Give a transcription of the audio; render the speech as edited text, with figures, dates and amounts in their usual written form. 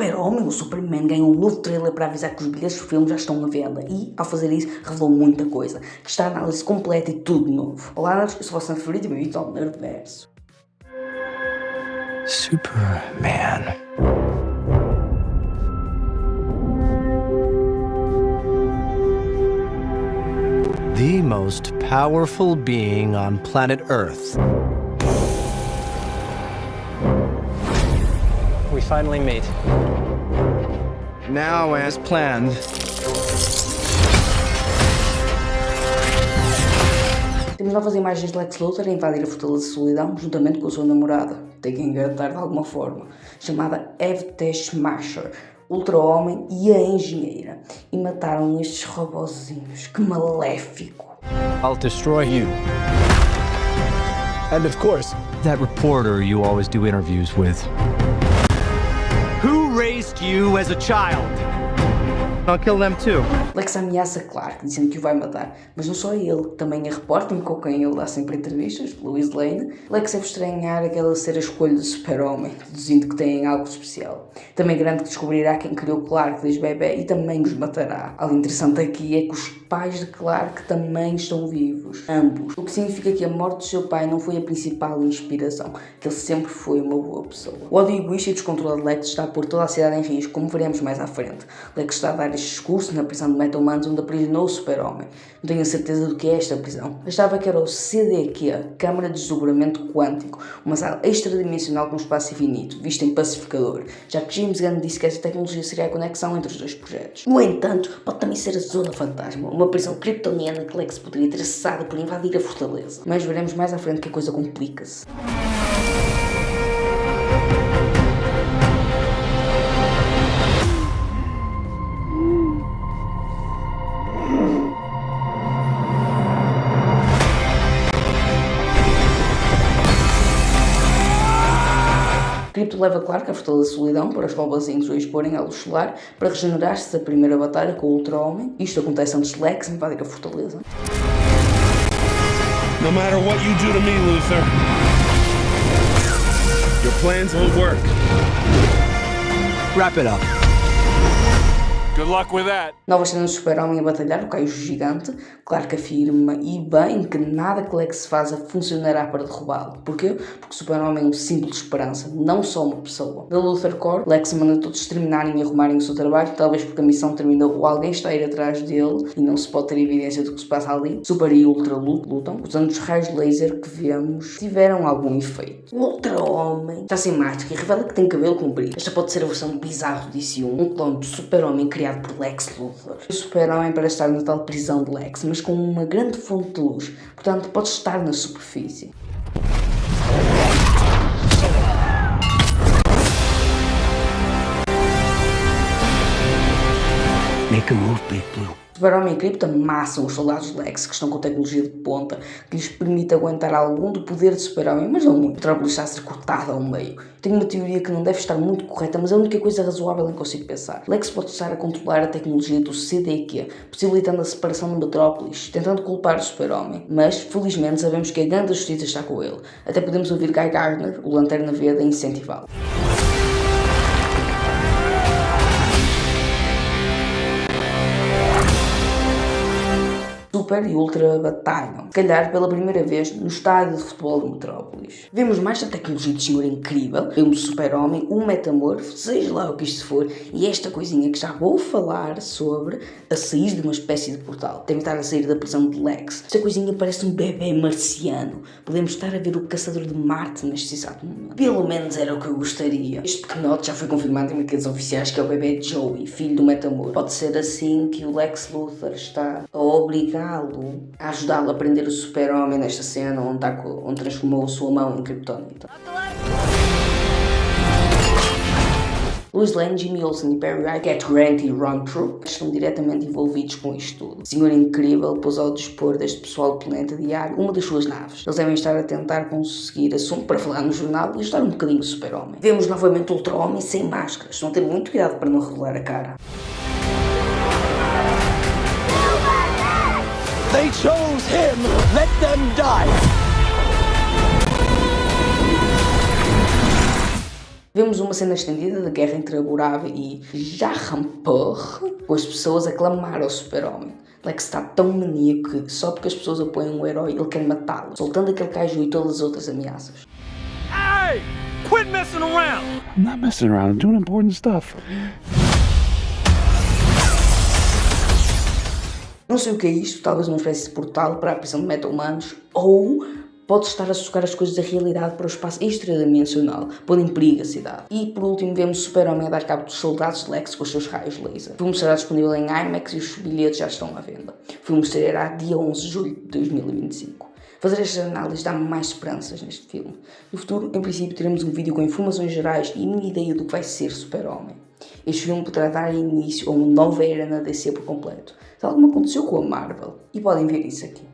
Super-Homem, o Superman, ganhou um novo trailer para avisar que os bilhetes do filme já estão à venda e, ao fazer isso, revelou muita coisa, que está a análise completa e tudo novo. Olá, nerds, eu sou o vosso favorito e bem-vindo ao Nerdverso. Superman. The most powerful being on planet Earth. We finally meet. Now, as planned. Temos novas imagens de Lex Luthor a invadir a Fortaleza de Solidão juntamente com a sua namorada, tem que engatar de alguma forma, chamada Eve The Smasher, Ultra-Homem e a Engenheira, e mataram estes robozinhos. Que maléfico! I'll destroy you. And of course, that reporter you always do interviews with. Who raised you as a child? I'll kill them too. Lex ameaça Clark, dizendo que o vai matar, mas não só ele, também a repórter com quem ele dá sempre entrevistas, Lois Lane. Lex deve estranhar aquela ser a escolha do Super-Homem, deduzindo que tem algo especial. Também garante que descobrirá quem criou Clark desde bebê e também os matará. Algo interessante aqui é que os pais de Clark também estão vivos, ambos, o que significa que a morte do seu pai não foi a principal inspiração, que ele sempre foi uma boa pessoa. O ódio egoísta e descontrolado de Lex está a pôr toda a cidade em risco, como veremos mais à frente. Lex está a dar este discurso na prisão de Metal-Man's, onde aprisionou o Super-Homem. Não tenho a certeza do que é esta prisão. Achava que era o CDQ, Câmara de Desdobramento Quântico, uma sala extradimensional com espaço infinito, vista em pacificador, já que James Gunn disse que essa tecnologia seria a conexão entre os dois projetos. No entanto, pode também ser a Zona Fantasma, uma prisão kryptoniana que Lex poderia ter acessado por invadir a Fortaleza. Mas veremos mais à frente que a coisa complica-se. Krypto leva Clark à Fortaleza de Solidão para os robozinhos o exporem à luz solar para regenerar-se da primeira batalha com o Ultra-Homem. Isto acontece antes de Lex invadir a Fortaleza. No matter what you do to me, Luthor, your plans won't work. Wrap it up. Good luck with that. Novas cenas do Super-Homem a batalhar o Caio Gigante. Clark afirma, e bem, que nada que Lex faça funcionará para derrubá-lo. Porquê? Porque o Super-Homem é um símbolo de esperança, não só uma pessoa. Da Luthor Corps, Lex manda todos terminarem e arrumarem o seu trabalho, talvez porque a missão terminou ou alguém está a ir atrás dele e não se pode ter evidência do que se passa ali. Super e Ultra lutam, usando os raios laser que vemos tiveram algum efeito. O Ultra-Homem está sem máscara e revela que tem cabelo comprido. Esta pode ser a versão bizarra de DC1, um clone do Super-Homem criado por Lex Luthor. O Super-Homem parece estar na tal prisão de Lex, mas com uma grande fonte de luz, portanto pode estar na superfície. Make a move, Big Blue. Super-Homem e Krypto amassam os soldados de Lex, que estão com tecnologia de ponta, que lhes permite aguentar algum do poder de Super-Homem, mas não muito. Metrópolis está a ser cortada ao meio. Tenho uma teoria que não deve estar muito correta, mas é a única coisa razoável em que consigo pensar. Lex pode estar a controlar a tecnologia do CDQ, possibilitando a separação de Metrópolis, tentando culpar o Super-Homem. Mas, felizmente, sabemos que a grande justiça está com ele. Até podemos ouvir Guy Gardner, o Lanterna Verde, a incentivá-lo. Super e Ultra batalham, se calhar pela primeira vez no estádio de futebol de Metrópolis. Vemos mais da tecnologia de senhor incrível, vemos o Super-Homem, um metamorfo, seja lá o que isto for, e esta coisinha que já vou falar sobre a sair de uma espécie de portal, tentar a sair da prisão de Lex. Esta coisinha parece um bebê marciano, podemos estar a ver o caçador de Marte neste exato momento. Pelo menos era o que eu gostaria. Este pequenote já foi confirmado em maquetes oficiais que é o bebê Joey, filho do metamorfo. Pode ser assim que o Lex Luthor está a obrigar a ajudá-lo a prender o Super-Homem nesta cena onde transformou a sua mão em Kryptonita. Lois Lane, Jimmy Olsen e Perry White, Cat Grant e Ron True estão diretamente envolvidos com isto tudo. O Senhor Incrível pôs ao dispor deste pessoal do planeta diário uma das suas naves. Eles devem estar a tentar conseguir assunto para falar no jornal e ajudar um bocadinho o Super-Homem. Vemos novamente o Ultra-Homem sem máscaras. Estão a ter muito cuidado para não revelar a cara. They chose him! Let them die! Vemos uma cena estendida da guerra entre Abu Dhabi e Jahanpur, com as pessoas a clamar ao super-homem. Lex está tão maníaco que, só porque as pessoas apoiam o herói, ele quer matá-lo, soltando aquele kaiju e todas as outras ameaças. Hey! Quit messing around! I'm not messing around. I'm doing important stuff. Não sei o que é isto, talvez uma espécie de portal para a prisão de meta-humanos, ou pode estar a sugar as coisas da realidade para o espaço extradimensional, pondo em perigo a cidade. E por último vemos o Super-Homem a dar cabo dos soldados de Lex com os seus raios laser. O filme estará disponível em IMAX e os bilhetes já estão à venda. O filme estreará dia 11 de julho de 2025. Fazer estas análises dá-me mais esperanças neste filme. No futuro, em princípio, teremos um vídeo com informações gerais e minha ideia do que vai ser Super-Homem. Este filme poderá dar início a uma nova era na DC por completo, tal como aconteceu com a Marvel. E podem ver isso aqui.